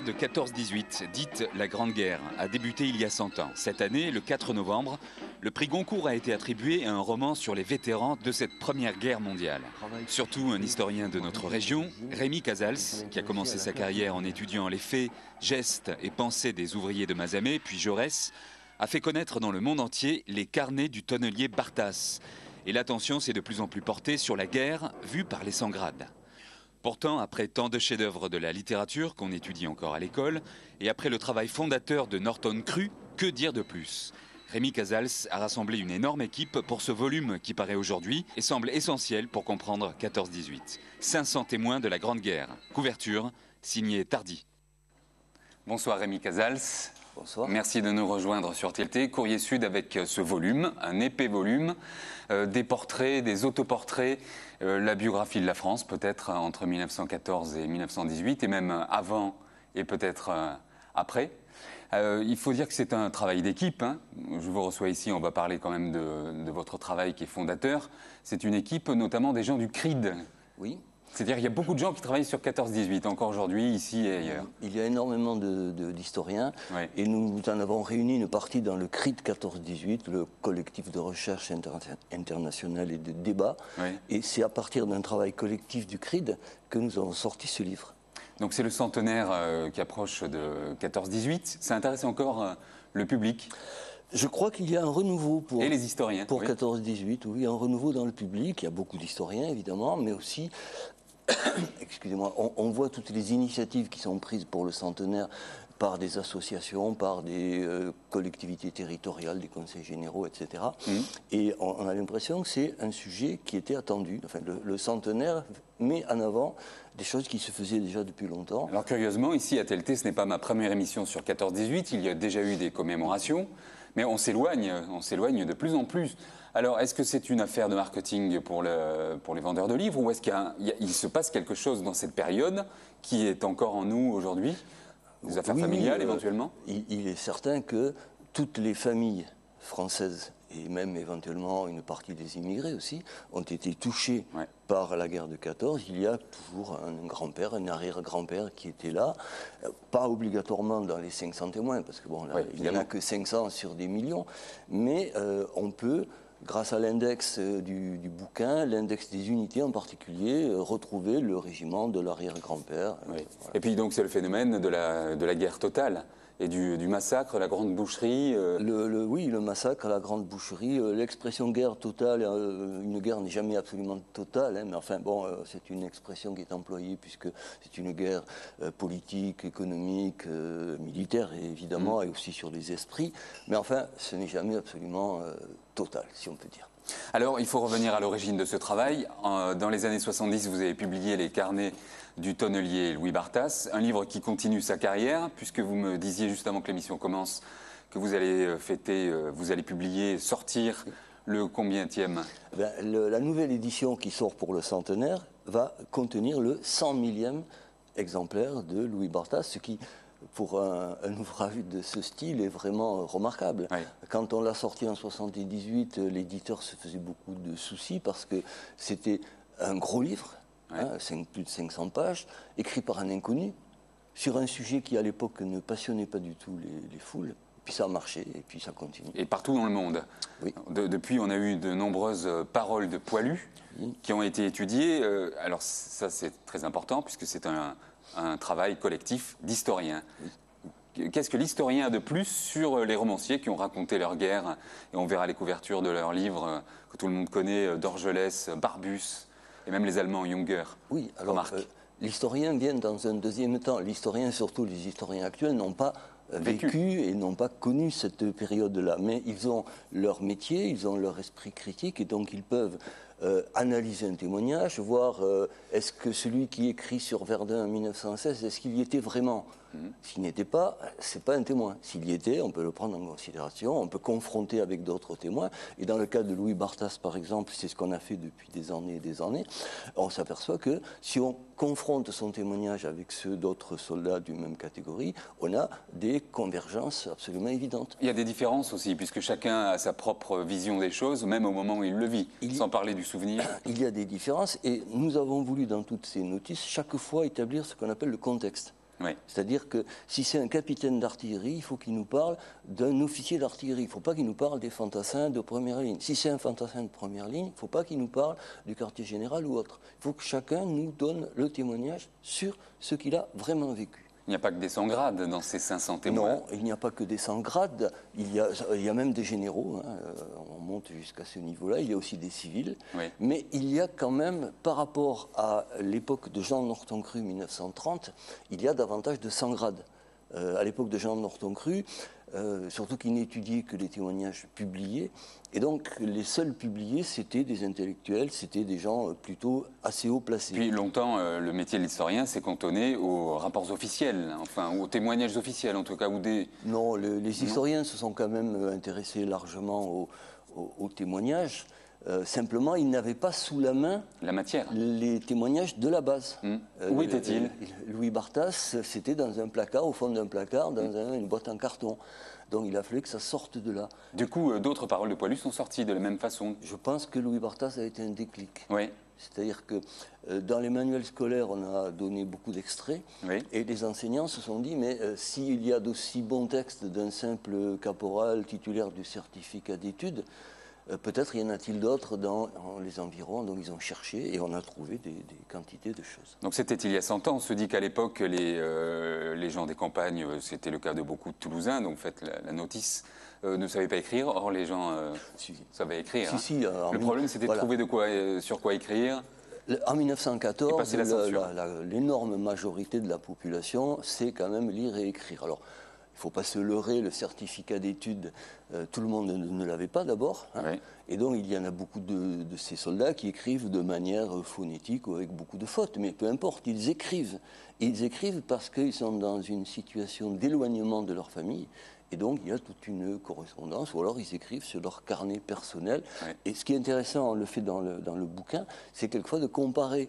De 14-18, dite la Grande Guerre, a débuté il y a 100 ans. Cette année, le 4 novembre, le prix Goncourt a été attribué à un roman sur les vétérans de cette première guerre mondiale. Surtout un historien de notre région, Rémi Casals, qui a commencé sa carrière en étudiant les faits, gestes et pensées des ouvriers de Mazamet, puis Jaurès, a fait connaître dans le monde entier les carnets du tonnelier Bartas. Et l'attention s'est de plus en plus portée sur la guerre vue par les sans-grades. Pourtant, après tant de chefs-d'œuvre de la littérature qu'on étudie encore à l'école, et après le travail fondateur de Norton Crue, que dire de plus? Rémi Casals a rassemblé une énorme équipe pour ce volume qui paraît aujourd'hui et semble essentiel pour comprendre 14-18. 500 témoins de la Grande Guerre. Couverture, signé Tardy. Bonsoir Rémi Casals. Bonsoir. Merci de nous rejoindre sur TLT. Courrier Sud avec ce volume, un épais volume, des portraits, des autoportraits, la biographie de la France peut-être entre 1914 et 1918 et même avant et peut-être après. Il faut dire que c'est un travail d'équipe. Hein. Je vous reçois ici, on va parler quand même de votre travail qui est fondateur. C'est une équipe notamment des gens du CRID. Oui. C'est-à-dire qu'il y a beaucoup de gens qui travaillent sur 14-18, encore aujourd'hui, ici et ailleurs. Il y a énormément d'historiens, Oui. et nous en avons réuni une partie dans le CRID 14-18, le collectif de recherche internationale et de débat. Oui. Et c'est à partir d'un travail collectif du CRID que nous avons sorti ce livre. Donc c'est le centenaire qui approche de 14-18. Ça intéresse encore le public. Je crois qu'il y a un renouveau pour, et les historiens, pour oui. 14-18, oui, un renouveau dans le public. Il y a beaucoup d'historiens, évidemment, mais aussi, excusez-moi, on voit toutes les initiatives qui sont prises pour le centenaire par des associations, par des collectivités territoriales, des conseils généraux, etc. Et on a l'impression que c'est un sujet qui était attendu. Enfin, le centenaire met en avant des choses qui se faisaient déjà depuis longtemps. Alors curieusement, ici à TLT, ce n'est pas ma première émission sur 14-18, il y a déjà eu des commémorations, mais on s'éloigne de plus en plus. Alors, est-ce que c'est une affaire de marketing pour les vendeurs de livres, ou est-ce qu'il se passe quelque chose dans cette période qui est encore en nous aujourd'hui? Des affaires familiales, éventuellement? Il est certain que toutes les familles françaises, et même éventuellement une partie des immigrés aussi, ont été touchées par la guerre de 14. Il y a toujours un grand-père, un arrière-grand-père qui était là, pas obligatoirement dans les 500 témoins, parce que bon, là, il n'y en a que 500 sur des millions, mais on peut, grâce à l'index du bouquin, l'index des unités en particulier, retrouver le régiment de l'arrière-grand-père. Oui. Voilà. Et puis donc c'est le phénomène de la guerre totale et du massacre, la grande boucherie. Oui, le massacre, la grande boucherie, l'expression guerre totale, une guerre n'est jamais absolument totale, hein, mais enfin bon, c'est une expression qui est employée puisque c'est une guerre politique, économique, militaire évidemment, et aussi sur les esprits, mais enfin ce n'est jamais absolument total, si on peut dire. Alors, il faut revenir à l'origine de ce travail. Dans les années 70, vous avez publié les carnets du tonnelier Louis Bartas, un livre qui continue sa carrière, puisque vous me disiez juste avant que l'émission commence que vous allez fêter, vous allez publier, sortir le combienième? La nouvelle édition qui sort pour le centenaire va contenir le 100 millième exemplaire de Louis Bartas, ce qui, pour un ouvrage de ce style, est vraiment remarquable. Oui. Quand on l'a sorti en 78, l'éditeur se faisait beaucoup de soucis parce que c'était un gros livre, plus de 500 pages, écrit par un inconnu, sur un sujet qui à l'époque ne passionnait pas du tout les foules. Puis ça a marché, et puis ça continue. Et partout dans le monde. Oui. Depuis, on a eu de nombreuses paroles de poilus qui ont été étudiées. Alors ça, c'est très important, puisque c'est un travail collectif d'historiens. Qu'est-ce que l'historien a de plus sur les romanciers qui ont raconté leur guerre? Et on verra les couvertures de leurs livres que tout le monde connaît, d'Orgelès, Barbus, et même les Allemands, Junger. Oui, alors l'historien vient dans un deuxième temps. L'historien, surtout les historiens actuels, n'ont pas vécu et n'ont pas connu cette période-là. Mais ils ont leur métier, ils ont leur esprit critique, et donc ils peuvent analyser un témoignage, voir est-ce que celui qui écrit sur Verdun en 1916, est-ce qu'il y était vraiment? S'il n'y était pas, c'est pas un témoin. S'il y était, on peut le prendre en considération, on peut confronter avec d'autres témoins. Et dans le cas de Louis Bartas, par exemple, c'est ce qu'on a fait depuis des années et des années. On s'aperçoit que si on confronte son témoignage avec ceux d'autres soldats d'une même catégorie, on a des convergences absolument évidentes. Il y a des différences aussi, puisque chacun a sa propre vision des choses, même au moment où il le vit, sans parler du souvenir. Il y a des différences, et nous avons voulu, dans toutes ces notices, chaque fois établir ce qu'on appelle le contexte. Oui. C'est-à-dire que si c'est un capitaine d'artillerie, il faut qu'il nous parle d'un officier d'artillerie. Il ne faut pas qu'il nous parle des fantassins de première ligne. Si c'est un fantassin de première ligne, il ne faut pas qu'il nous parle du quartier général ou autre. Il faut que chacun nous donne le témoignage sur ce qu'il a vraiment vécu. Il n'y a pas que des sans-grades dans ces 500 témoins. Non, il n'y a pas que des sans-grades, il y a même des généraux, hein, on monte jusqu'à ce niveau-là, il y a aussi des civils, Oui. mais il y a quand même, par rapport à l'époque de Jean Norton-Cru 1930, il y a davantage de sans-grades. À l'époque de Jean Norton-Cru, surtout qu'il n'étudiait que les témoignages publiés, et donc les seuls publiés, c'était des intellectuels, c'était des gens plutôt assez haut placés. Puis longtemps, le métier de l'historien s'est cantonné aux rapports officiels, enfin aux témoignages officiels en tout cas, ou des... Non, les historiens se sont quand même intéressés largement aux témoignages. Simplement, ils n'avaient pas sous la main la matière. Les témoignages de la base. Où était-il? Louis Barthas, c'était dans un placard, au fond d'un placard, dans une boîte en carton. Donc il a fallu que ça sorte de là. Du coup, d'autres paroles de Poilu sont sorties de la même façon. Je pense que Louis Barthas a été un déclic. Oui. C'est-à-dire que dans les manuels scolaires, on a donné beaucoup d'extraits, Oui. et les enseignants se sont dit, mais s'il y a d'aussi bons textes d'un simple caporal titulaire du certificat d'études, peut-être y en a-t-il d'autres dans les environs. Donc ils ont cherché et on a trouvé des quantités de choses. Donc c'était il y a 100 ans. On se dit qu'à l'époque, les gens des campagnes, c'était le cas de beaucoup de Toulousains, donc faites la notice, ne savaient pas écrire. Or, les gens savaient écrire. Si, hein. si, le problème, c'était de trouver sur quoi écrire. En 1914, la l'énorme majorité de la population sait quand même lire et écrire. Alors, il ne faut pas se leurrer, le certificat d'études, tout le monde ne l'avait pas d'abord. Hein. Oui. Et donc, il y en a beaucoup de ces soldats qui écrivent de manière phonétique ou avec beaucoup de fautes. Mais peu importe, ils écrivent. Et ils écrivent parce qu'ils sont dans une situation d'éloignement de leur famille. Et donc, il y a toute une correspondance, ou alors ils écrivent sur leur carnet personnel. Ouais. Et ce qui est intéressant, on le fait dans le bouquin, c'est quelquefois de comparer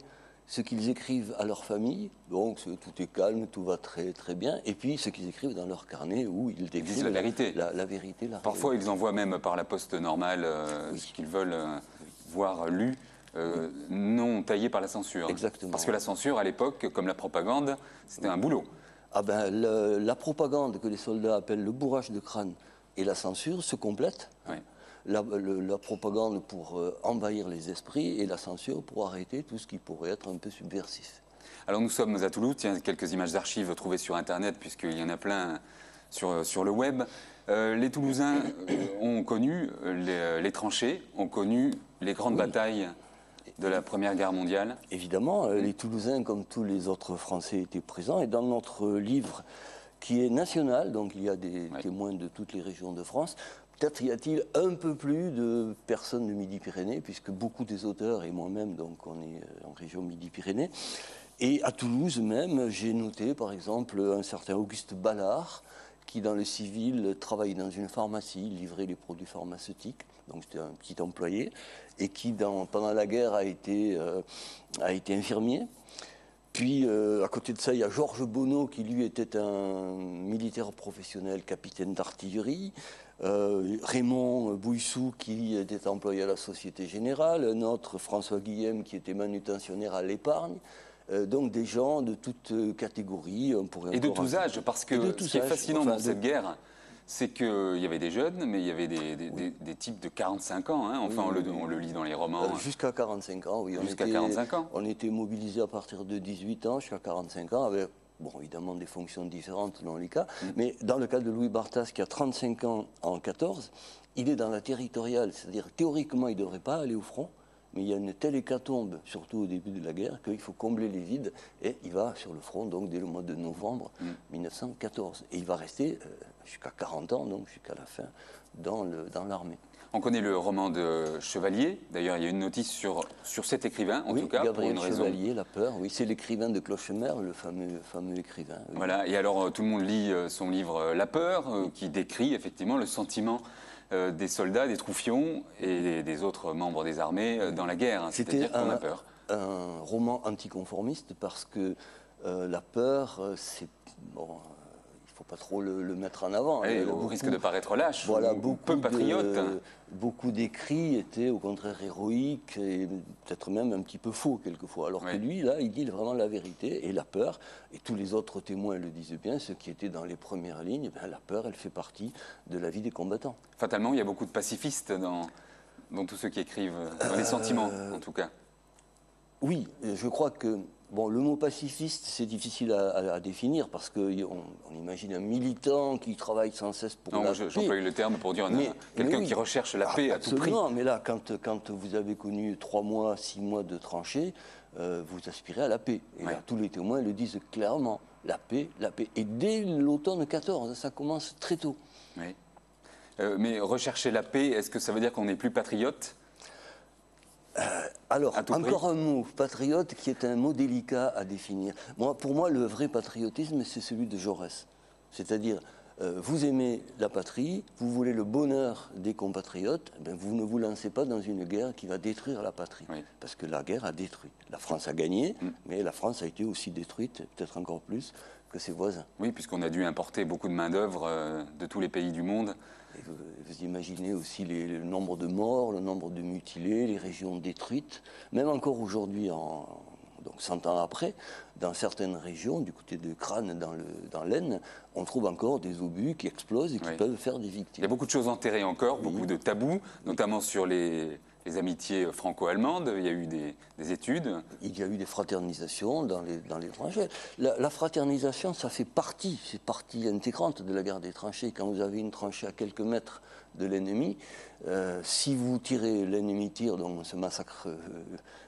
ce qu'ils écrivent à leur famille, donc tout est calme, tout va très, très bien, et puis ce qu'ils écrivent dans leur carnet, où ils décrivent la vérité. La vérité, la Parfois, réalité. ils envoient même par la poste normale ce qu'ils veulent voir lu, non taillé par la censure. Exactement. Parce que la censure, à l'époque, comme la propagande, c'était un boulot. Ah ben, la propagande que les soldats appellent le bourrage de crâne et la censure se complètent. Oui. La propagande pour envahir les esprits et la censure pour arrêter tout ce qui pourrait être un peu subversif. Alors nous sommes à Toulouse, tiens, quelques images d'archives trouvées sur Internet, puisqu'il y en a plein sur le web. Les Toulousains ont connu les tranchées, ont connu les grandes batailles de la Première Guerre mondiale. Évidemment, les Toulousains, comme tous les autres Français, étaient présents. Et dans notre livre, qui est national, donc il y a des témoins de toutes les régions de France, peut-être y a-t-il un peu plus de personnes de Midi-Pyrénées, puisque beaucoup des auteurs, et moi-même, donc on est en région Midi-Pyrénées. Et à Toulouse même, j'ai noté par exemple un certain Auguste Ballard, qui dans le civil travaillait dans une pharmacie, livrait les produits pharmaceutiques, donc c'était un petit employé, et qui pendant la guerre a été infirmier. Puis à côté de ça, il y a Georges Bonneau, qui lui était un militaire professionnel, capitaine d'artillerie. Raymond Bouissou, qui était employé à la Société Générale. Un autre, François Guillem, qui était manutentionnaire à l'épargne. Donc des gens de toutes catégories. Et de tous âges, parce que ce qui est fascinant dans cette guerre, c'est qu'il y avait des jeunes, mais il y avait des types de 45 ans. Hein. Enfin, on le lit dans les romans. Jusqu'à 45 ans, oui. Jusqu'à 45 ans. On était mobilisés à partir de 18 ans jusqu'à 45 ans, avec, bon, évidemment, des fonctions différentes dans les cas. Mais dans le cas de Louis Barthas, qui a 35 ans en 14, il est dans la territoriale. C'est-à-dire, théoriquement, il ne devrait pas aller au front. Mais il y a une telle hécatombe, surtout au début de la guerre, qu'il faut combler les vides. Et il va sur le front, donc dès le mois de novembre 1914. Et il va rester jusqu'à 40 ans, donc jusqu'à la fin, dans l'armée. On connaît le roman de Chevalier. D'ailleurs, il y a une notice sur cet écrivain, en tout cas, Gabriel pour une raison. Chevalier, La Peur. Oui, c'est l'écrivain de Clochemer, le fameux écrivain. Oui. Voilà. Et alors, tout le monde lit son livre La Peur, qui décrit effectivement le sentiment des soldats, des troufions et des autres membres des armées dans la guerre. C'est-à-dire qu'on a peur. Un roman anticonformiste parce que la peur, c'est... Bon, il faut pas trop le mettre en avant. Et au risque de paraître lâche, voilà, ou peu patriote. Beaucoup d'écrits étaient au contraire héroïques et peut-être même un petit peu faux quelquefois. Alors que lui, là, il dit vraiment la vérité et la peur. Et tous les autres témoins le disent bien, ceux qui étaient dans les premières lignes, la peur, elle fait partie de la vie des combattants. Fatalement, il y a beaucoup de pacifistes dans tous ceux qui écrivent, dans les sentiments en tout cas. Oui, je crois que bon, le mot pacifiste, c'est difficile à définir parce qu'on imagine un militant qui travaille sans cesse pour la paix. J'emploie le terme pour dire quelqu'un qui recherche la paix à tout prix. Absolument, mais là, quand vous avez connu 3 mois, 6 mois de tranchées, vous aspirez à la paix. Et là, tous les témoins le disent clairement, la paix, la paix. Et dès l'automne 14, ça commence très tôt. Oui. Mais rechercher la paix, est-ce que ça veut dire qu'on n'est plus patriote ? Alors, encore un mot, patriote, qui est un mot délicat à définir. Pour moi, le vrai patriotisme, c'est celui de Jaurès. C'est-à-dire, vous aimez la patrie, vous voulez le bonheur des compatriotes, vous ne vous lancez pas dans une guerre qui va détruire la patrie. Oui. Parce que la guerre a détruit. La France a gagné, mais la France a été aussi détruite, peut-être encore plus, que ses voisins. Oui, puisqu'on a dû importer beaucoup de main-d'œuvre de tous les pays du monde. Et vous imaginez aussi le nombre de morts, le nombre de mutilés, les régions détruites. Même encore aujourd'hui, donc 100 ans après, dans certaines régions, du côté de Crâne, dans l'Aisne, on trouve encore des obus qui explosent et qui peuvent faire des victimes. Il y a beaucoup de choses enterrées encore, beaucoup de tabous, notamment sur les amitiés franco-allemandes. Il y a eu des études. Il y a eu des fraternisations dans les tranchées. La fraternisation, ça fait partie, c'est partie intégrante de la guerre des tranchées. Quand vous avez une tranchée à quelques mètres de l'ennemi, si vous tirez, l'ennemi tire, donc on se massacre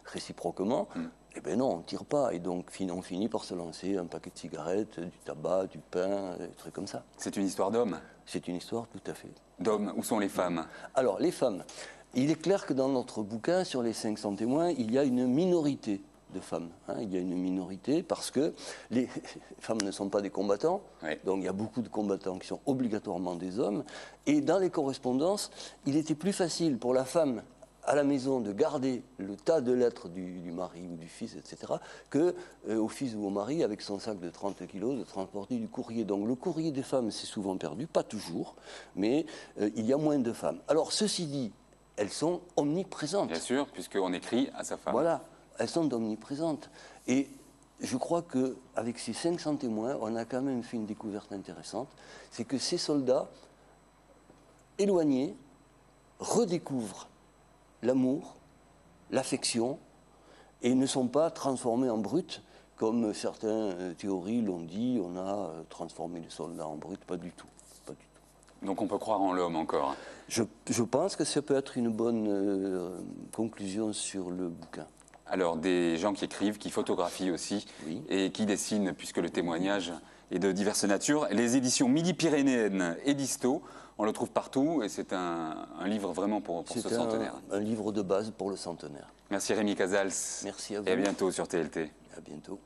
réciproquement, eh bien non, on ne tire pas. Et donc on finit par se lancer un paquet de cigarettes, du tabac, du pain, des trucs comme ça. C'est une histoire d'hommes ? C'est une histoire, tout à fait. D'hommes. Où sont les femmes ? Alors, les femmes. Il est clair que dans notre bouquin, sur les 500 témoins, il y a une minorité de femmes. Il y a une minorité parce que les femmes ne sont pas des combattants. Oui. Donc il y a beaucoup de combattants qui sont obligatoirement des hommes. Et dans les correspondances, il était plus facile pour la femme à la maison de garder le tas de lettres du mari ou du fils, etc., qu'au fils ou au mari, avec son sac de 30 kilos, de transporter du courrier. Donc le courrier des femmes, c'est souvent perdu, pas toujours, mais il y a moins de femmes. Alors ceci dit, elles sont omniprésentes. Bien sûr, puisqu'on écrit à sa femme. Voilà, elles sont omniprésentes. Et je crois qu'avec ces 500 témoins, on a quand même fait une découverte intéressante. C'est que ces soldats éloignés redécouvrent l'amour, l'affection, et ne sont pas transformés en brutes, comme certaines théories l'ont dit, on a transformé les soldats en brutes, pas du tout. Donc on peut croire en l'homme encore. Je pense que ça peut être une bonne conclusion sur le bouquin. Alors des gens qui écrivent, qui photographient aussi, et qui dessinent, puisque le témoignage est de diverses natures. Les éditions Midi-Pyrénéennes et Disto, on le trouve partout, et c'est un livre vraiment pour ce centenaire. C'est un livre de base pour le centenaire. Merci Rémi Casals. Merci à vous. Et à bientôt sur TLT. À bientôt.